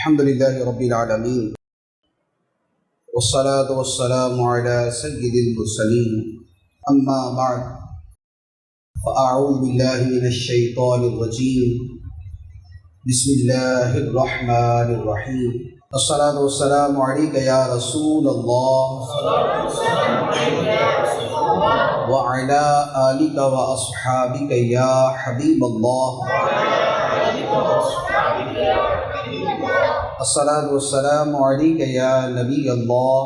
الحمد لله رب العالمين والصلاة والسلام على سيد المرسلين أما بعد فأعوذ بالله من الشيطان الرجيم بسم الله الرحمن الرحيم الصلاة والسلام عليك يا رسول الله وعلى آلك وأصحابك يا حبيب الله الصلاة والسلام عليك يا نبي الله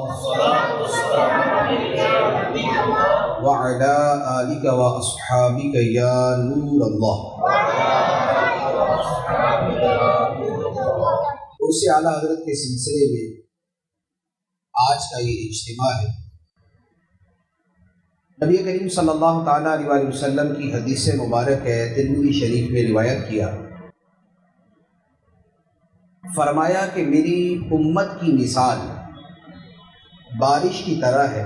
وعلى آلك وأصحابك يا نور الله. اس اعلیٰ حضرت کے سلسلے میں آج کا یہ اجتماع ہے. نبی کریم صلی اللہ تعالیٰ علیہ وسلم کی حدیث مبارک ہے، ترمذی شریف میں روایت کیا، فرمایا کہ میری امت کی مثال بارش کی طرح ہے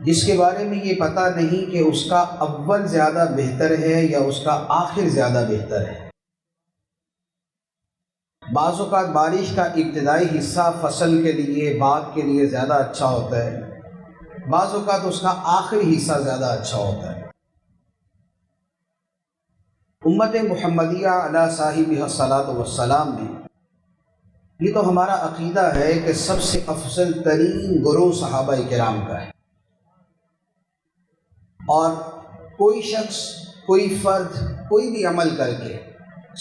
جس کے بارے میں یہ پتہ نہیں کہ اس کا اول زیادہ بہتر ہے یا اس کا آخر زیادہ بہتر ہے. بعض اوقات بارش کا ابتدائی حصہ فصل کے لیے، باغ کے لیے زیادہ اچھا ہوتا ہے، بعض اوقات اس کا آخری حصہ زیادہ اچھا ہوتا ہے. امت محمدیہ علی صاحبہ الصلاۃ والسلام میں یہ تو ہمارا عقیدہ ہے کہ سب سے افضل ترین گروہ صحابہ کرام کا ہے، اور کوئی شخص، کوئی فرد، کوئی بھی عمل کر کے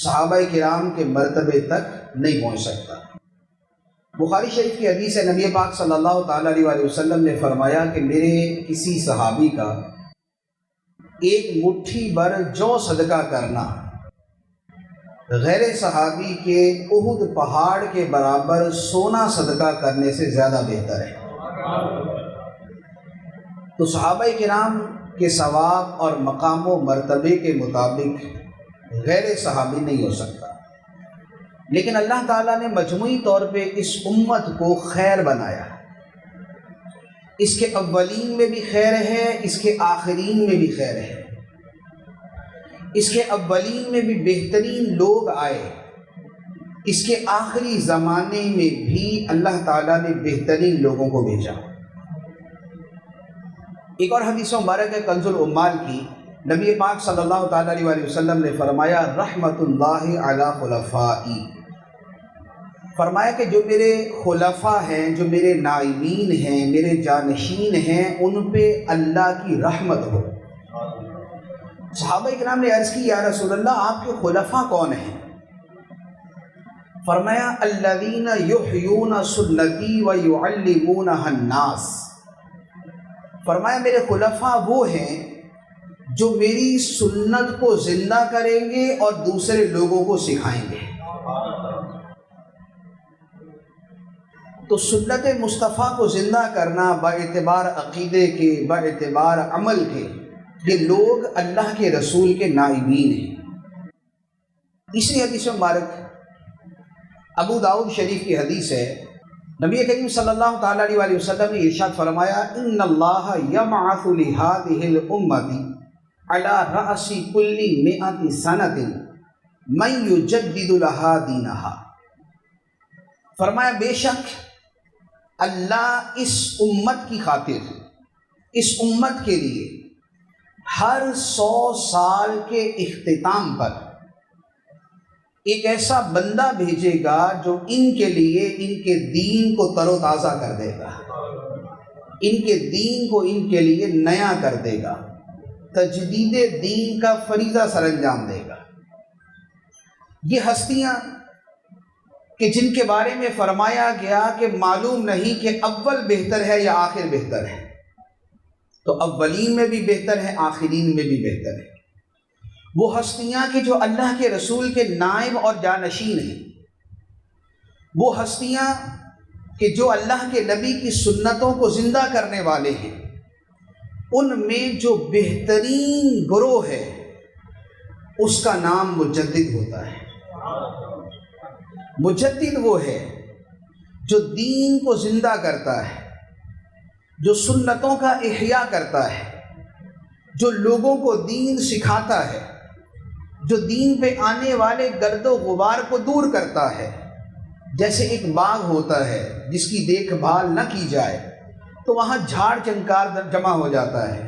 صحابہ کرام کے مرتبے تک نہیں پہنچ سکتا. بخاری شریف کی حدیث ہے، نبی پاک صلی اللہ تعالیٰ علیہ وسلم نے فرمایا کہ میرے کسی صحابی کا ایک مٹھی بھر جو صدقہ کرنا غیر صحابی کے احد پہاڑ کے برابر سونا صدقہ کرنے سے زیادہ بہتر ہے. تو صحابہ کرام کے ثواب اور مقام و مرتبے کے مطابق غیر صحابی نہیں ہو سکتا، لیکن اللہ تعالیٰ نے مجموعی طور پہ اس امت کو خیر بنایا. اس کے اولین میں بھی خیر ہے، اس کے آخرین میں بھی خیر ہے. اس کے اولین میں بھی بہترین لوگ آئے، اس کے آخری زمانے میں بھی اللہ تعالیٰ نے بہترین لوگوں کو بھیجا. ایک اور حدیث مبارک ہے کنز العمال کی، نبی پاک صلی اللہ تعالیٰ علیہ وسلم نے فرمایا رحمت اللہ علی خلفائی، فرمایا کہ جو میرے خلفاء ہیں، جو میرے نائبین ہیں، میرے جانشین ہیں، ان پہ اللہ کی رحمت ہو. صحابہ کرام نے عرض کی یا رسول اللہ آپ کے خلفاء کون ہیں؟ فرمایا الذین یحیون سنتی ویعلمونها الناس، فرمایا میرے خلفاء وہ ہیں جو میری سنت کو زندہ کریں گے اور دوسرے لوگوں کو سکھائیں گے. تو سنت مصطفیٰ کو زندہ کرنا با اعتبار عقیدے کے، با اعتبار عمل کے، یہ لوگ اللہ کے رسول کے نائبین ہیں. تیسری حدیث مبارک ابو داؤد شریف کی حدیث ہے، نبی کریم صلی اللہ تعالیٰ علیہ وسلم نے ارشاد فرمایا ان اللہ یبعث لہذہ الامۃ علی رأس کل مئۃ سنۃ من یجدد لها دینہا. فرمایا بے شک اللہ اس امت کی خاطر، اس امت کے لیے ہر 100 سال کے اختتام پر ایک ایسا بندہ بھیجے گا جو ان کے لیے ان کے دین کو تر و تازہ کر دے گا، ان کے دین کو ان کے لیے نیا کر دے گا، تجدید دین کا فریضہ سر انجام دے گا. یہ ہستیاں کہ جن کے بارے میں فرمایا گیا کہ معلوم نہیں کہ اول بہتر ہے یا آخر بہتر ہے، تو اولین میں بھی بہتر ہے، آخرین میں بھی بہتر ہے. وہ ہستیاں کہ جو اللہ کے رسول کے نائب اور جانشین ہیں، وہ ہستیاں کہ جو اللہ کے نبی کی سنتوں کو زندہ کرنے والے ہیں، ان میں جو بہترین گروہ ہے اس کا نام مجدد ہوتا ہے. مجدد وہ ہے جو دین کو زندہ کرتا ہے، جو سنتوں کا احیاء کرتا ہے، جو لوگوں کو دین سکھاتا ہے، جو دین پہ آنے والے گرد و غبار کو دور کرتا ہے. جیسے ایک باغ ہوتا ہے جس کی دیکھ بھال نہ کی جائے تو وہاں جھاڑ چنکار جمع ہو جاتا ہے،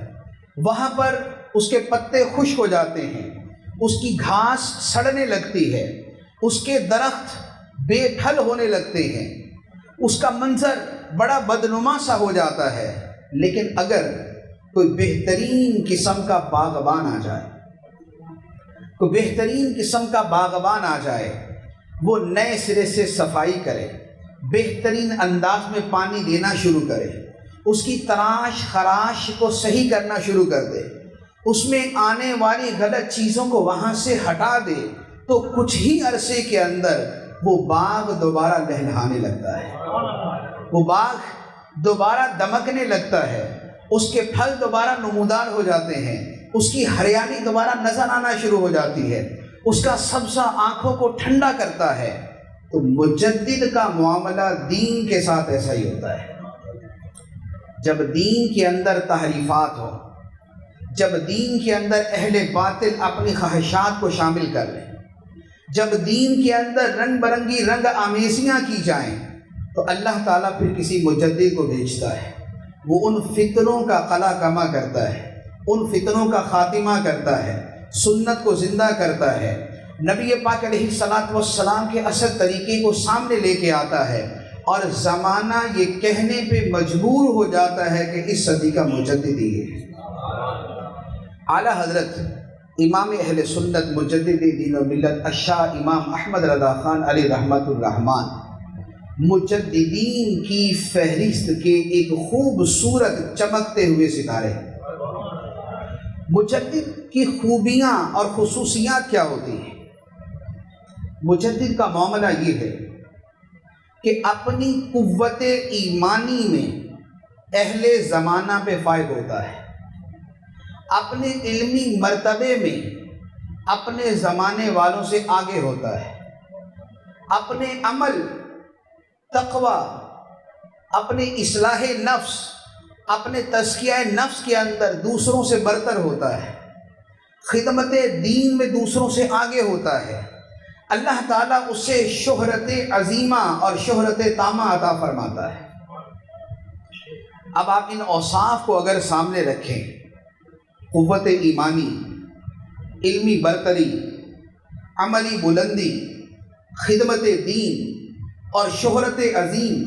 وہاں پر اس کے پتے خشک ہو جاتے ہیں، اس کی گھاس سڑنے لگتی ہے، اس کے درخت بے پھل ہونے لگتے ہیں، اس کا منظر بڑا بدنما سا ہو جاتا ہے. لیکن اگر کوئی بہترین قسم کا باغبان آ جائے، کوئی بہترین قسم کا باغبان آ جائے، وہ نئے سرے سے صفائی کرے، بہترین انداز میں پانی دینا شروع کرے، اس کی تراش خراش کو صحیح کرنا شروع کر دے، اس میں آنے والی غلط چیزوں کو وہاں سے ہٹا دے، تو کچھ ہی عرصے کے اندر وہ باغ دوبارہ لہلہانے لگتا ہے، وہ باغ دوبارہ دمکنے لگتا ہے، اس کے پھل دوبارہ نمودار ہو جاتے ہیں، اس کی ہریالی دوبارہ نظر آنا شروع ہو جاتی ہے، اس کا سبزہ آنکھوں کو ٹھنڈا کرتا ہے. تو مجدد کا معاملہ دین کے ساتھ ایسا ہی ہوتا ہے. جب دین کے اندر تحریفات ہو، جب دین کے اندر اہل باطل اپنی خواہشات کو شامل کر لیں، جب دین کے اندر رنگ برنگی رنگ آمیزیاں کی جائیں، تو اللہ تعالیٰ پھر کسی مجدد کو بھیجتا ہے. وہ ان فتنوں کا قلع کما کرتا ہے، ان فتنوں کا خاتمہ کرتا ہے، سنت کو زندہ کرتا ہے، نبی پاک علیہ الصلاۃ والسلام کے اصل طریقے کو سامنے لے کے آتا ہے، اور زمانہ یہ کہنے پہ مجبور ہو جاتا ہے کہ اس صدی کا مجدد ہی ہے. اعلیٰ حضرت امام اہل سنت مجدد دین و ملت الشاہ امام احمد رضا خان علیہ رحمۃ الرحمان مجددین کی فہرست کے ایک خوبصورت چمکتے ہوئے ستارے. مجدد کی خوبیاں اور خصوصیات کیا ہوتی ہیں؟ مجدد کا معاملہ یہ ہے کہ اپنی قوت ایمانی میں اہل زمانہ پہ فائد ہوتا ہے، اپنے علمی مرتبے میں اپنے زمانے والوں سے آگے ہوتا ہے، اپنے عمل، تقوی، اپنے اصلاح نفس، اپنے تزکیہ نفس کے اندر دوسروں سے برتر ہوتا ہے، خدمت دین میں دوسروں سے آگے ہوتا ہے. اللہ تعالیٰ اسے شہرت عظیمہ اور شہرت تامہ عطا فرماتا ہے. اب آپ ان اوصاف کو اگر سامنے رکھیں، قوت ایمانی، علمی برتری، عملی بلندی، خدمت دین اور شہرت عظیم،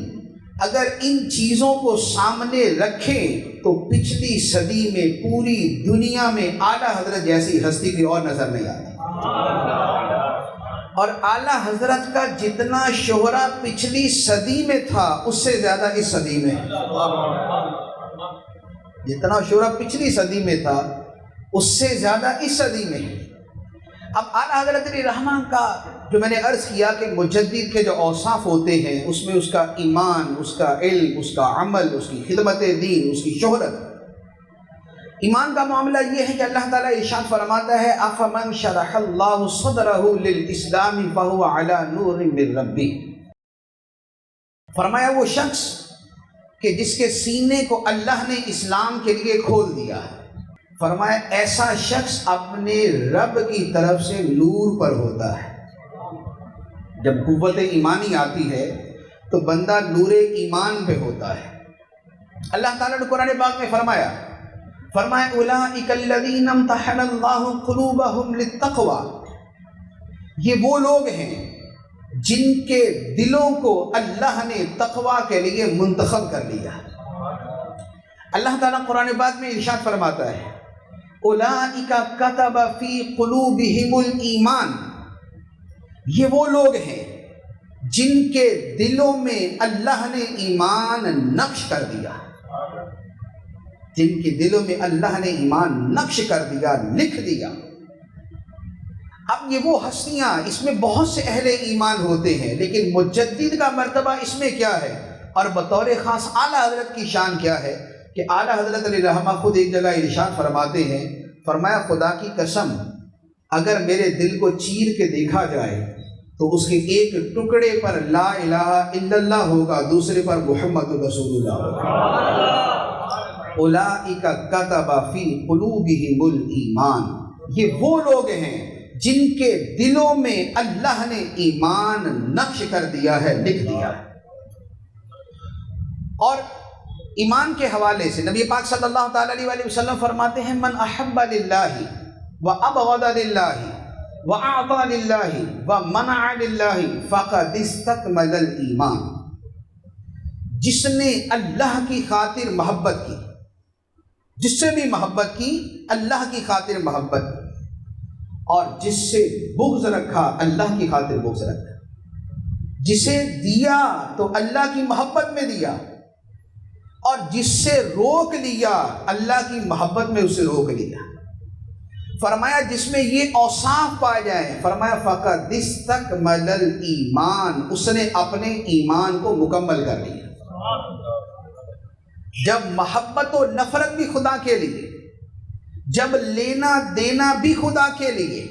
اگر ان چیزوں کو سامنے رکھیں تو پچھلی صدی میں پوری دنیا میں اعلیٰ حضرت جیسی ہستی کوئی اور نظر نہیں آتی. اور اعلیٰ حضرت کا جتنا شہرہ پچھلی صدی میں تھا اس سے زیادہ اس صدی میں، جتنا شہرہ پچھلی صدی میں تھا اس سے زیادہ اس صدی میں. اب اعلیٰ حضرت علیہ رحمٰن کا جو میں نے عرض کیا کہ مجدد کے جو اوصاف ہوتے ہیں اس میں اس کا ایمان، اس کا علم، اس کا عمل، اس کی خدمت دین، اس کی شہرت. ایمان کا معاملہ یہ ہے کہ اللہ تعالیٰ ارشاد فرماتا ہے أَفَمَنْ شَرَحَ اللَّهُ صَدْرَهُ لِلْإِسْلَامِ فَهُوَ عَلَى نُورٍ مِّن رَبِّهِ. فرمایا وہ شخص کہ جس کے سینے کو اللہ نے اسلام کے لیے کھول دیا، فرمایا ایسا شخص اپنے رب کی طرف سے نور پر ہوتا ہے. جب قوت ایمانی آتی ہے تو بندہ نور ایمان پہ ہوتا ہے. اللہ تعالیٰ نے قرآن پاک میں فرمایا اولئک الذین امتحن اللہ قلوبہم للتقوی. یہ وہ لوگ ہیں جن کے دلوں کو اللہ نے تقوی کے لیے منتخب کر لیا. اللہ تعالیٰ قرآن پاک میں ارشاد فرماتا ہے اولئک کتب فی قلوبہم الایمان. یہ وہ لوگ ہیں جن کے دلوں میں اللہ نے ایمان نقش کر دیا، جن کے دلوں میں اللہ نے ایمان نقش کر دیا، لکھ دیا. اب یہ وہ ہستیاں، اس میں بہت سے اہل ایمان ہوتے ہیں، لیکن مجدد کا مرتبہ اس میں کیا ہے اور بطور خاص اعلیٰ حضرت کی شان کیا ہے کہ اعلیٰ حضرت علیہ رحمہ خود ایک جگہ ارشاد فرماتے ہیں، فرمایا خدا کی قسم اگر میرے دل کو چیر کے دیکھا جائے تو اس کے ایک ٹکڑے پر لا الہ الا اللہ ہوگا، دوسرے پر محمد رسول اللہ ہوگا. اولئک کتب فی قلوبہم الایمان. یہ وہ لوگ ہیں جن کے دلوں میں اللہ نے ایمان نقش کر دیا ہے، لکھ دیا ہے۔ اور ایمان کے حوالے سے نبی پاک صلی اللہ تعالیٰ علیہ وسلم فرماتے ہیں من احب للہ وابغض للہ واعطى للہ ومنع للہ فقد استکمل الایمان۔ جس نے اللہ کی خاطر محبت کی، جس سے بھی محبت کی، اللہ کی خاطر محبت کی، اور جس سے بغض رکھا، اللہ کی خاطر بغض رکھا، جسے دیا تو اللہ کی محبت میں دیا، اور جس سے روک لیا اللہ کی محبت میں اسے روک لیا۔ فرمایا جس میں یہ اوصاف پائے جائیں، فرمایا فقد استکمل الایمان، اس نے اپنے ایمان کو مکمل کر لیا۔ جب محبت و نفرت بھی خدا کے لیے، جب لینا دینا بھی خدا کے لیے،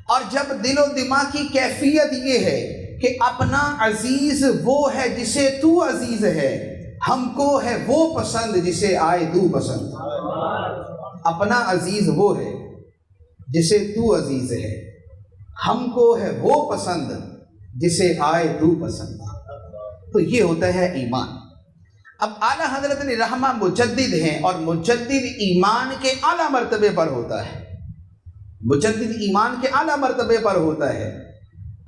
اور جب دل و دماغ کی کیفیت یہ ہے کہ اپنا عزیز وہ ہے جسے تو عزیز ہے، ہم کو ہے وہ پسند جسے آئے تو پسند۔ اپنا عزیز وہ ہے جسے تو عزیز ہے، ہم کو ہے وہ پسند جسے آئے تو پسند۔ تو یہ ہوتا ہے ایمان۔ اب اعلیٰ حضرت رحمہ مجدد ہیں، اور مجدد ایمان کے اعلیٰ مرتبے پر ہوتا ہے، مجدد ایمان کے اعلیٰ مرتبے پر ہوتا ہے۔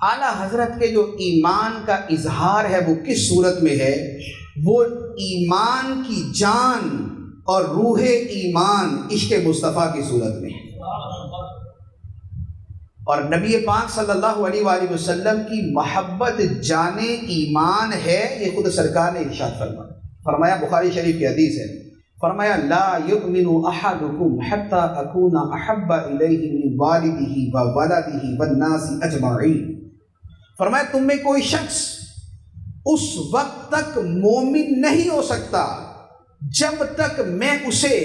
اعلیٰ حضرت کے جو ایمان کا اظہار ہے وہ کس صورت میں ہے؟ وہ ایمان کی جان اور روح ایمان عشق مصطفیٰ کی صورت میں ہے۔ اور نبی پاک صلی اللہ علیہ وآلہ وسلم کی محبت جان ایمان ہے، یہ خود سرکار نے ارشاد فرمایا، بخاری شریف کی حدیث ہے، فرمایا لا یؤمن احدکم حتی اکون احب الیہ من والدہ وولدہ والناس اجمعین۔ فرمایا تم میں کوئی شخص اس وقت تک مومن نہیں ہو سکتا جب تک میں اسے،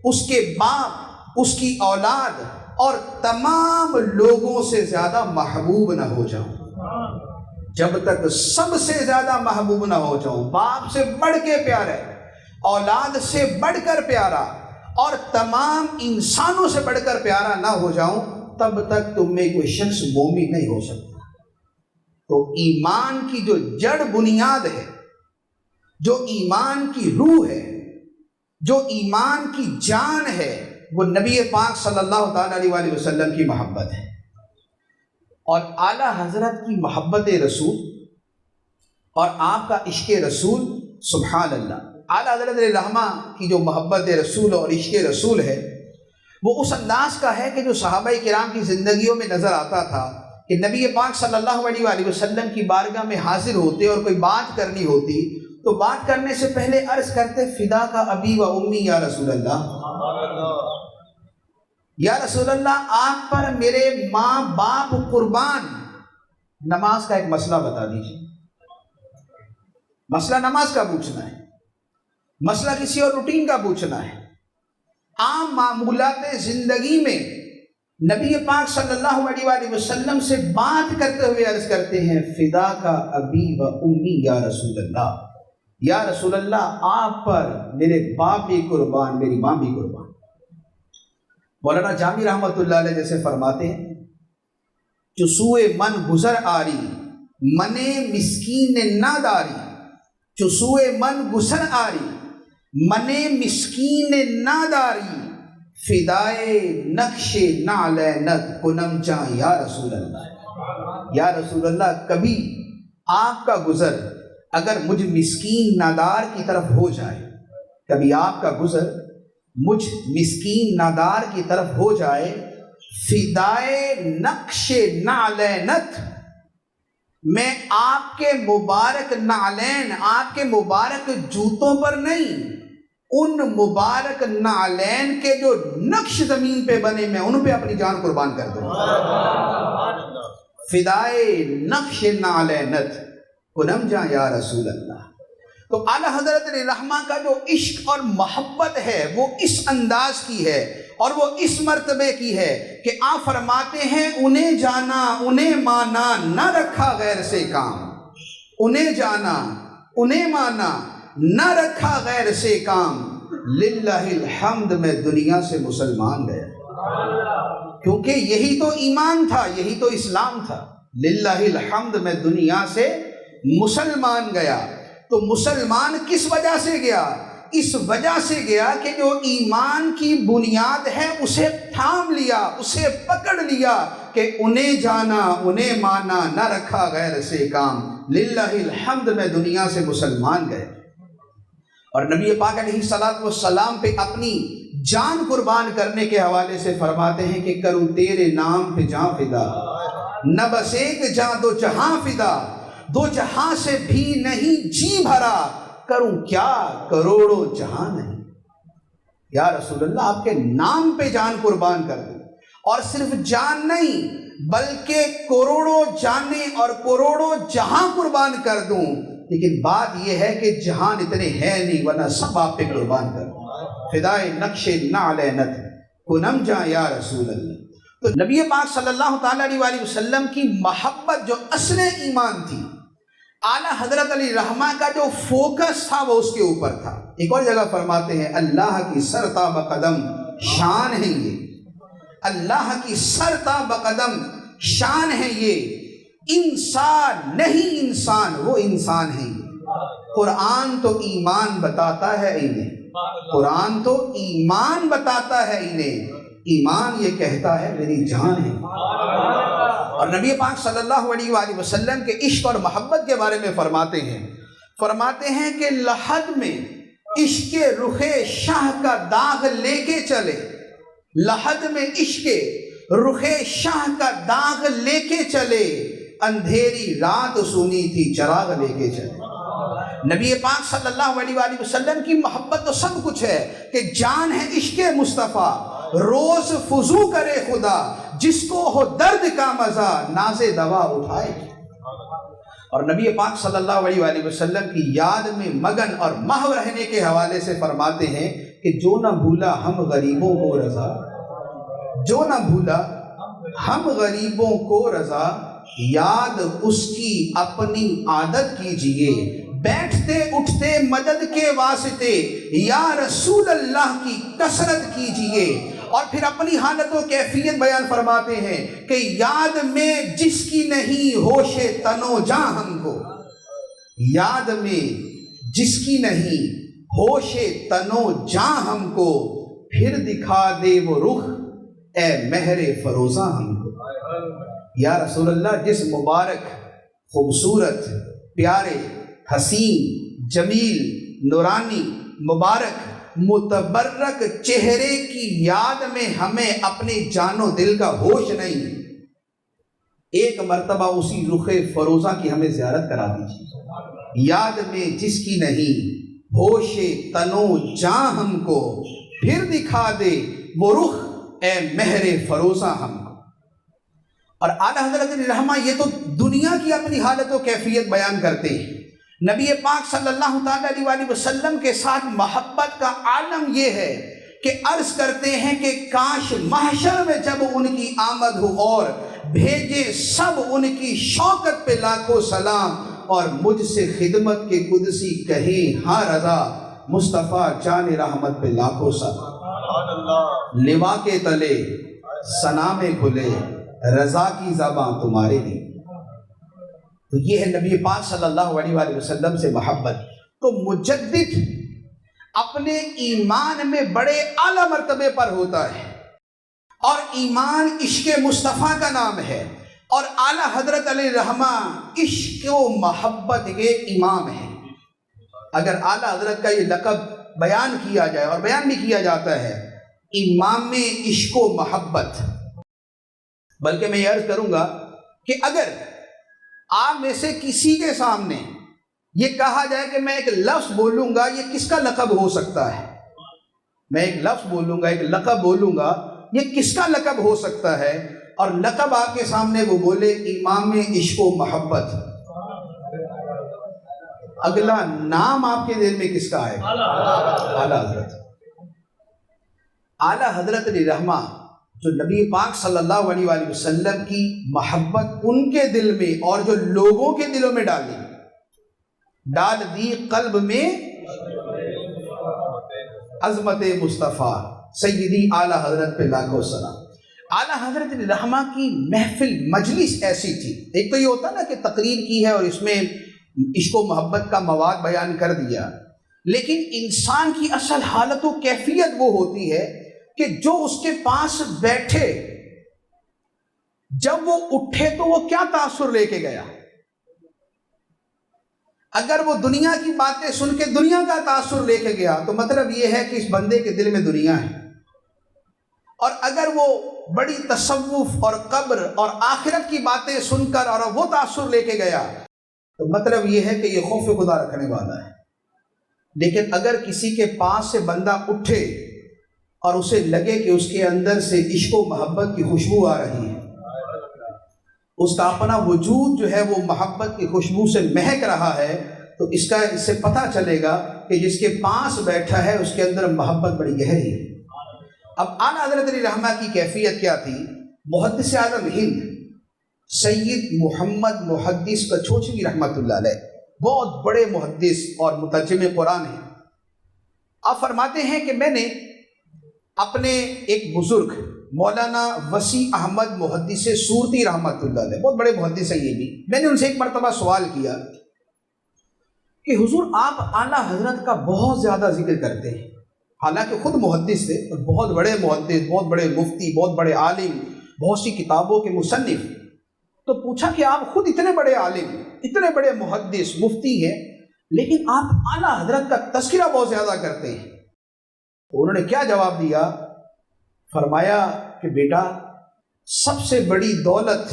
اس کے باپ، اس کی اولاد اور تمام لوگوں سے زیادہ محبوب نہ ہو جاؤں، جب تک سب سے زیادہ محبوب نہ ہو جاؤں، باپ سے بڑھ کے پیارا، اولاد سے بڑھ کر پیارا، اور تمام انسانوں سے بڑھ کر پیارا نہ ہو جاؤں، تب تک تم میں کوئی شخص مومن نہیں ہو سکتا۔ تو ایمان کی جو جڑ بنیاد ہے، جو ایمان کی روح ہے، جو ایمان کی جان ہے، وہ نبی پاک صلی اللہ تعالیٰ علیہ وآلہ وسلم کی محبت ہے۔ اور اعلیٰ حضرت کی محبت رسول اور آپ کا عشق رسول، سبحان اللہ، اعلیٰ حضرت رحمہ کی جو محبت رسول اور عشق رسول ہے، وہ اس انداز کا ہے کہ جو صحابہ کرام کی زندگیوں میں نظر آتا تھا کہ نبی پاک صلی اللہ علیہ وآلہ وسلم کی بارگاہ میں حاضر ہوتے اور کوئی بات کرنی ہوتی تو بات کرنے سے پہلے عرض کرتے فدا کا ابی و امی یا رسول اللہ، یا رسول اللہ آپ پر میرے ماں باپ قربان۔ نماز کا ایک مسئلہ بتا دیجیے، مسئلہ نماز کا پوچھنا ہے، مسئلہ کسی اور روٹین کا پوچھنا ہے۔ عام معمولات زندگی میں نبی پاک صلی اللہ علیہ وآلہ وسلم سے بات کرتے ہوئے عرض کرتے ہیں فدا کا ابی و امی یا رسول اللہ، یا رسول اللہ آپ پر میرے باپ بھی قربان، میری ماں بھی قربان۔ مولانا جامی رحمۃ اللہ علیہ جیسے فرماتے ہیں چسوئے من گزر آری منے مسکین نہ داری، چسوئے من گزر آری منے مسکین نہ داری، فدائے نقش نعلینت کنم چاں یا رسول اللہ۔ یا رسول اللہ کبھی آپ کا گزر اگر مجھ مسکین نادار کی طرف ہو جائے، کبھی آپ کا گزر مجھ مسکین نادار کی طرف ہو جائے، فدائے نقش نعلینت، میں آپ کے مبارک نعلین، آپ کے مبارک جوتوں پر نہیں، ان مبارک نعلین کے جو نقش زمین پہ بنے میں ان پہ اپنی جان قربان کر دوں۔ فدائے نقش نعلینت کنم جاں یا رسول اللہ۔ تو اعلیٰ حضرت رحمہ کا جو عشق اور محبت ہے وہ اس انداز کی ہے اور وہ اس مرتبے کی ہے کہ آپ فرماتے ہیں انہیں جانا انہیں مانا نہ رکھا غیر سے کام، انہیں جانا انہیں مانا نہ رکھا غیر سے کام، للہ الحمد میں دنیا سے مسلمان گیا۔ کیونکہ یہی تو ایمان تھا، یہی تو اسلام تھا۔ للہ الحمد، میں دنیا سے مسلمان گیا۔ تو مسلمان کس وجہ سے گیا؟ اس وجہ سے گیا کہ جو ایمان کی بنیاد ہے اسے تھام لیا، اسے پکڑ لیا کہ انہیں جانا، انہیں مانا، نہ رکھا غیر سے کام۔ للہ الحمد، میں دنیا سے مسلمان گئے۔ اور نبی پاک علیہ الصلوۃ والسلام پہ اپنی جان قربان کرنے کے حوالے سے فرماتے ہیں کہ کروں تیرے نام پہ جاں فدا، نہ بس ایک جاں دو جہاں فدا، دو جہاں سے بھی نہیں جی بھرا، کروں کیا کروڑوں جہاں نہیں۔ یا رسول اللہ، آپ کے نام پہ جان قربان کر دوں، اور صرف جان نہیں بلکہ کروڑوں جانیں اور کروڑوں جہاں قربان کر دوں، لیکن بات یہ ہے کہ جہان اتنے ہیں نہیں، ورنہ سب آپ پہ قربان کر دوں۔ فدائے نقش نعلینت کنم جاں یا رسول اللہ۔ تو نبی پاک صلی اللہ تعالیٰ علیہ وسلم کی محبت جو اصل ایمان تھی، اعلیٰ حضرت علی رحمہ کا جو فوکس تھا وہ اس کے اوپر تھا۔ ایک اور جگہ فرماتے ہیں اللہ کی سرتا بقدم شان ہے یہ، اللہ کی سرتا بقدم شان ہے یہ، انسان نہیں انسان، وہ انسان ہے یہ۔ قرآن تو ایمان بتاتا ہے انہیں، قرآن تو ایمان بتاتا ہے انہیں، ایمان یہ کہتا ہے میری جان ہے۔ اور نبی پاک صلی اللہ علیہ وآلہ وسلم کے عشق اور محبت کے بارے میں فرماتے ہیں کہ لحد میں عشق رخ شاہ کا داغ لے کے چلے، لحد میں عشق رخ شاہ کا داغ لے کے چلے، اندھیری رات سنی تھی چراغ لے کے چلے۔ نبی پاک صلی اللہ علیہ وآلہ وسلم کی محبت تو سب کچھ ہے کہ جان ہے عشق مصطفیٰ، روز فضو کرے خدا، جس کو ہو درد کا مزہ ناز دوا اٹھائے۔ اور نبی پاک صلی اللہ علیہ وآلہ وسلم کی یاد میں مگن اور محو رہنے کے حوالے سے فرماتے ہیں کہ جو نہ بھولا ہم غریبوں کو رضا، جو نہ بھولا ہم غریبوں کو رضا، یاد اس کی اپنی عادت کیجئے، بیٹھتے اٹھتے مدد کے واسطے یا رسول اللہ کی کثرت کیجئے۔ اور پھر اپنی حالت و کیفیت بیان فرماتے ہیں کہ یاد میں جس کی نہیں ہوش تنو جاں ہم کو، یاد میں جس کی نہیں ہوش تنو جاں ہم کو، پھر دکھا دے وہ رخ اے مہر فروزاں ہم کو۔ یا رسول اللہ، جس مبارک، خوبصورت، پیارے، حسین، جمیل، نورانی، مبارک، متبرک چہرے کی یاد میں ہمیں اپنے جان و دل کا ہوش نہیں، ایک مرتبہ اسی رخ فروزہ کی ہمیں زیارت کرا دیجیے۔ یاد میں جس کی نہیں ہوش تنو جاں ہم کو، پھر دکھا دے وہ رخ اے مہر فروزہ ہم کو۔ اور اعلیٰ حضرت علی رحمہ یہ تو دنیا کی اپنی حالت و کیفیت بیان کرتے ہیں۔ نبی پاک صلی اللہ تعالیٰ علیہ وآلہ وسلم کے ساتھ محبت کا عالم یہ ہے کہ عرض کرتے ہیں کہ کاش محشر میں جب ان کی آمد ہو اور بھیجے سب ان کی شوکت پہ لاکھوں سلام، اور مجھ سے خدمت کے قدسی کہیں ہاں رضا، مصطفیٰ جان رحمت پہ لاکھوں سلام۔ لوا کے تلے ثنا میں کھلے، رضا کی زباں تمہارے لیے۔ تو یہ ہے نبی پاک صلی اللہ علیہ وآلہ وسلم سے محبت۔ تو مجدد اپنے ایمان میں بڑے اعلیٰ مرتبے پر ہوتا ہے، اور ایمان عشق مصطفیٰ کا نام ہے، اور اعلیٰ حضرت علیہ رحمہ عشق و محبت کے امام ہیں۔ اگر اعلیٰ حضرت کا یہ لقب بیان کیا جائے، اور بیان بھی کیا جاتا ہے، امام عشق و محبت، بلکہ میں یہ عرض کروں گا کہ اگر آپ میں سے کسی کے سامنے یہ کہا جائے کہ میں ایک لفظ بولوں گا، یہ کس کا لقب ہو سکتا ہے، میں ایک لفظ بولوں گا، ایک لقب بولوں گا، یہ کس کا لقب ہو سکتا ہے، اور لقب آپ کے سامنے وہ بولے امام عشق و محبت، اگلا نام آپ کے دل میں کس کا آئے گا؟ اعلیٰ حضرت۔ اعلیٰ حضرت علی رحمہ جو نبی پاک صلی اللہ علیہ وآلہ وسلم کی محبت ان کے دل میں اور جو لوگوں کے دلوں میں ڈال دی قلب میں عظمت مصطفیٰ سیدی اعلیٰ حضرت پہ لاکھوں سلام۔ اعلیٰ حضرت رحمہ کی محفل مجلس ایسی تھی، ایک تو یہ ہوتا نا کہ تقریر کی ہے اور اس میں عشق و محبت کا مواد بیان کر دیا، لیکن انسان کی اصل حالت و کیفیت وہ ہوتی ہے کہ جو اس کے پاس بیٹھے جب وہ اٹھے تو وہ کیا تاثر لے کے گیا۔ اگر وہ دنیا کی باتیں سن کے دنیا کا تاثر لے کے گیا تو مطلب یہ ہے کہ اس بندے کے دل میں دنیا ہے، اور اگر وہ بڑی تصوف اور قبر اور آخرت کی باتیں سن کر اور وہ تاثر لے کے گیا تو مطلب یہ ہے کہ یہ خوف خدا رکھنے والا ہے۔ لیکن اگر کسی کے پاس سے بندہ اٹھے اور اسے لگے کہ اس کے اندر سے عشق و محبت کی خوشبو آ رہی ہے، اس کا اپنا وجود جو ہے وہ محبت کی خوشبو سے مہک رہا ہے، تو اس سے پتہ چلے گا کہ جس کے پاس بیٹھا ہے اس کے اندر محبت بڑی گہری ہے۔ اب اعلیٰ حضرت علی رحمہ کی کیفیت کیا تھی؟ محدث اعظم ہند سید محمد محدث کچھوچھوی رحمۃ اللہ علیہ، بہت بڑے محدث اور مترجم قرآن ہیں۔ آپ فرماتے ہیں کہ میں نے اپنے ایک بزرگ مولانا وسیع احمد محدث سورتی رحمۃ اللہ علیہ، بہت بڑے محدث ہیں یہ بھی، میں نے ان سے ایک مرتبہ سوال کیا کہ حضور آپ اعلیٰ حضرت کا بہت زیادہ ذکر کرتے ہیں، حالانکہ خود محدث تھے اور بہت بڑے محدث، بہت بڑے مفتی، بہت بڑے عالم، بہت سی کتابوں کے مصنف، تو پوچھا کہ آپ خود اتنے بڑے عالم، اتنے بڑے محدث، مفتی ہیں، لیکن آپ اعلیٰ حضرت کا تذکرہ بہت زیادہ کرتے ہیں۔ انہوں نے کیا جواب دیا؟ فرمایا کہ بیٹا سب سے بڑی دولت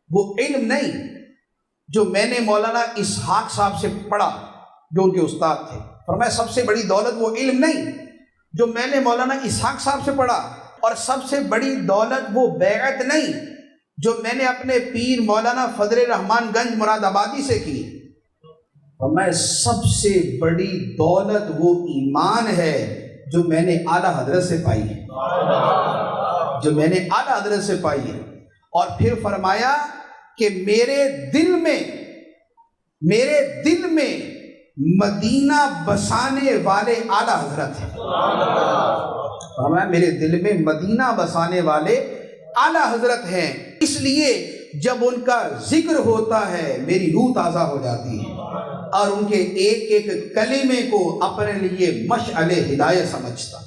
وہ علم نہیں جو میں نے مولانا اسحاق صاحب سے پڑھا جو ان کے استاد تھے، فرمایا سب سے بڑی دولت وہ علم نہیں جو میں نے مولانا اسحاق صاحب سے پڑھا، اور سب سے بڑی دولت وہ بیعت نہیں جو میں نے اپنے پیر مولانا فضل الرحمان گنج مراد آبادی سے کی، فرمایا سب سے بڑی دولت وہ ایمان ہے جو میں نے اعلیٰ حضرت سے پائی ہے، جو میں نے اعلیٰ حضرت سے پائی ہے۔ اور پھر فرمایا کہ میرے دل میں مدینہ بسانے والے اعلیٰ حضرت ہیں، فرمایا میرے دل میں مدینہ بسانے والے اعلیٰ حضرت ہیں، اس لیے جب ان کا ذکر ہوتا ہے میری روح تازہ ہو جاتی ہے اور ان کے ایک ایک کلمے کو اپنے لیے مشعل ہدایت سمجھتا۔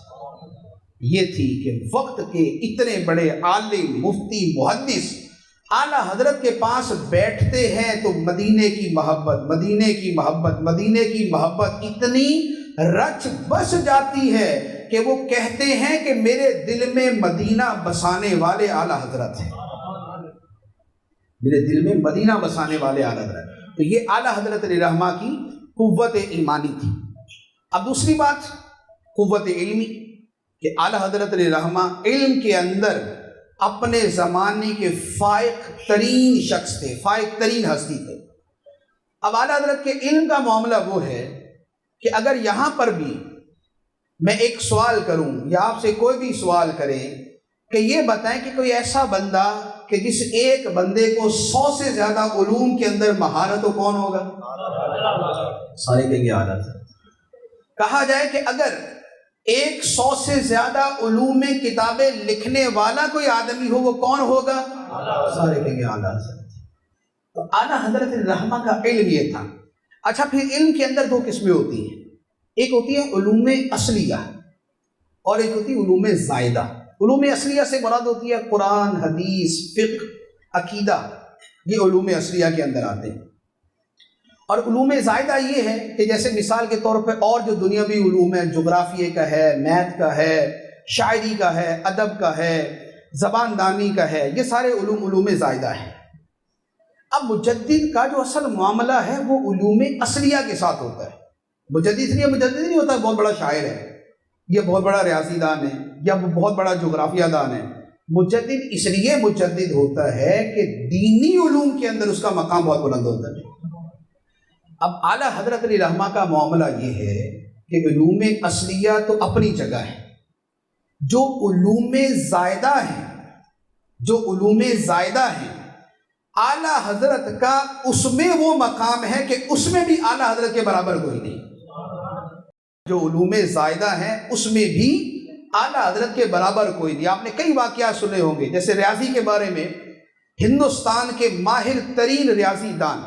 یہ تھی کہ وقت کے اتنے بڑے عالم، مفتی، محدث اعلیٰ حضرت کے پاس بیٹھتے ہیں تو مدینے کی محبت، مدینے کی محبت، مدینے کی محبت اتنی رچ بس جاتی ہے کہ وہ کہتے ہیں کہ میرے دل میں مدینہ بسانے والے اعلیٰ حضرت ہیں، میرے دل میں مدینہ بسانے والے اعلیٰ حضرت۔ تو یہ اعلیٰ حضرت علیہ رحمہ کی قوت ایمانی تھی۔ اب دوسری بات قوت علمی، کہ اعلیٰ حضرت علیہ رحمہ علم کے اندر اپنے زمانے کے فائق ترین شخص تھے، فائق ترین ہستی تھے۔ اب اعلیٰ حضرت کے علم کا معاملہ وہ ہے کہ اگر یہاں پر بھی میں ایک سوال کروں یا آپ سے کوئی بھی سوال کرے کہ یہ بتائیں کہ کوئی ایسا بندہ کہ جس ایک بندے کو 100 سے زیادہ علوم کے اندر مہارت ہو، کون ہوگا؟ سارے کہیں گے اعلیٰ حضرت۔ کہا جائے کہ اگر 100 سے زیادہ علوم میں کتابیں لکھنے والا کوئی آدمی ہو وہ کون ہوگا؟ سارے کہیں گے اعلیٰ حضرت۔ تو اعلیٰ حضرت رحمہ کا علم یہ تھا۔ اچھا پھر علم کے اندر دو قسمیں ہوتی ہیں، ایک ہوتی ہے علوم اصلیہ اور ایک ہوتی ہے علوم زائدہ۔ علوم اصلیہ سے مراد ہوتی ہے قرآن، حدیث، فقہ، عقیدہ، یہ علوم اصلیہ کے اندر آتے ہیں۔ اور علوم زائدہ یہ ہے کہ جیسے مثال کے طور پہ اور جو دنیاوی علوم ہے، جغرافیے کا ہے، میتھ کا ہے، شاعری کا ہے، ادب کا ہے، زبان دانی کا ہے، یہ سارے علوم زائدہ ہیں۔ اب مجدد کا جو اصل معاملہ ہے وہ علوم اصلیہ کے ساتھ ہوتا ہے۔ مجدد اس لیے مجدد نہیں ہوتا بہت بڑا شاعر ہے یا بہت بڑا ریاضی دان ہے یا بہت بڑا جغرافیہ دان ہے، مجدد اس لیے مجدد ہوتا ہے کہ دینی علوم کے اندر اس کا مقام بہت بلند ہوتا ہے۔ اب اعلیٰ حضرت علیہ رحمہ کا معاملہ یہ ہے کہ علوم اصلیہ تو اپنی جگہ ہے، جو علوم زائدہ ہیں، جو علوم زائدہ ہیں، اعلیٰ حضرت کا اس میں وہ مقام ہے کہ اس میں بھی اعلیٰ حضرت کے برابر کوئی نہیں۔ جو علوم زائدہ ہیں اس میں بھی اعلیٰ حضرت کے برابر کوئی نہیں. آپ نے کئی واقعات سنے ہوں گے، جیسے ریاضی کے بارے میں ہندوستان کے ماہر ترین ریاضی دان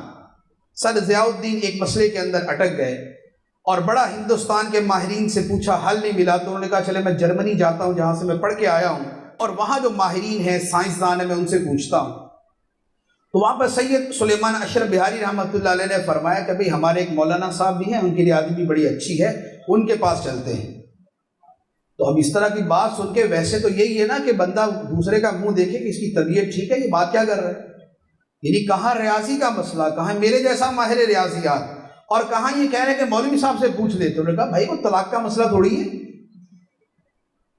سر ضیاء الدین ایک مسئلے کے اندر اٹک گئے اور بڑا ہندوستان کے ماہرین سے پوچھا، حل نہیں ملا، تو انہوں نے کہا چلے میں جرمنی جاتا ہوں جہاں سے میں پڑھ کے آیا ہوں، اور وہاں جو ماہرین ہیں سائنسدان ہیں میں ان سے پوچھتا ہوں. تو وہاں پر سید سلیمان اشرف بہاری رحمۃ اللہ علیہ نے فرمایا کہ بھئی ہمارے ایک مولانا صاحب بھی ہیں، ان کی ریاضی بھی بڑی اچھی ہے، ان کے پاس چلتے ہیں. تو اب اس طرح کی بات سن کے ویسے تو یہی ہے نا کہ بندہ دوسرے کا منہ دیکھے کہ اس کی طبیعت ٹھیک ہے، یہ بات کیا کر رہا ہے، یعنی کہاں ریاضی کا مسئلہ، کہاں میرے جیسا ماہر ریاضیات، اور کہاں یہ کہہ رہے ہیں کہ مولوی صاحب سے پوچھ لیتے. انہوں نے کہا بھائی وہ طلاق کا مسئلہ تھوڑی ہے